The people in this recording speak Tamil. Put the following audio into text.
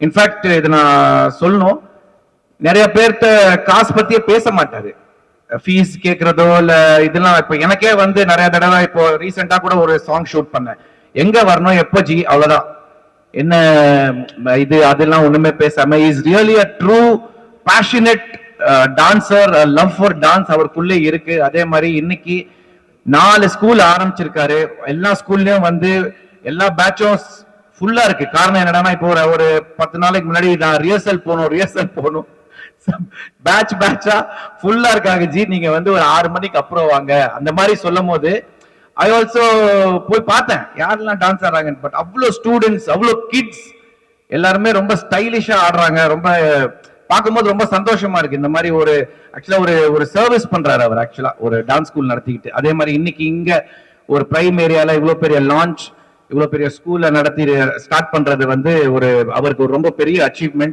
இன்ஃபேக்ட் இது நான் சொல்லணும், நிறைய பேர்கிட்ட காசு பத்தியே பேச மாட்டாரு. ஃபீஸ் கேட்கறதோ இல்ல இதெல்லாம் இப்ப எனக்கே வந்து நிறைய தடவை இப்போ ரீசெண்டா கூட ஒரு சாங் ஷூட் பண்ணேன். எங்க வரணும் எப்போ ஜி அவ்வளவுதான். என்ன இது அதெல்லாம் ஒண்ணுமே பேசாம is really a true passionate dancer, love for dance அவருக்குள்ளே இருக்கு. அதே மாதிரி இன்னைக்கு 4 ஸ்கூல் ஆரம்பிச்சிருக்காரு. எல்லா ஸ்கூல்லயும் வந்து எல்லா பேட்சும் ஃபுல்லா இருக்கு. காரணம் என்னன்னா இப்போ ஒரு 10 நாளைக்கு முன்னாடி நான் ரிஹர்சல் போகணும் பேட்சா ஃபுல்லா இருக்காங்க ஜி, நீங்க வந்து ஒரு 6 மணிக்கு அப்புறம் வாங்க அந்த மாதிரி சொல்லும் போது ஐ ஆல்சோ போய் பார்த்தேன் யாரெல்லாம் டான்ஸ் ஆடுறாங்கன்னு. பட் அவ்வளோ ஸ்டூடெண்ட்ஸ், அவ்வளோ கிட்ஸ் எல்லாருமே ரொம்ப ஸ்டைலிஷா ஆடுறாங்க. ரொம்ப பார்க்கும்போது ரொம்ப சந்தோஷமா இருக்கு. இந்த மாதிரி ஒரு ஆக்சுவலா ஒரு சர்வீஸ் பண்றாரு அவர், ஆக்சுவலா ஒரு டான்ஸ் ஸ்கூல் நடத்திக்கிட்டு. அதே மாதிரி இன்னைக்கு இங்க ஒரு பிரைம் ஏரியால இவ்வளவு பெரிய லான்ச், இவ்வளவு பெரிய ஸ்கூல்ல நடத்தி ஸ்டார்ட் பண்றது வந்து அவருக்கு ஒரு ரொம்ப பெரிய அச்சீவ்மெண்ட்.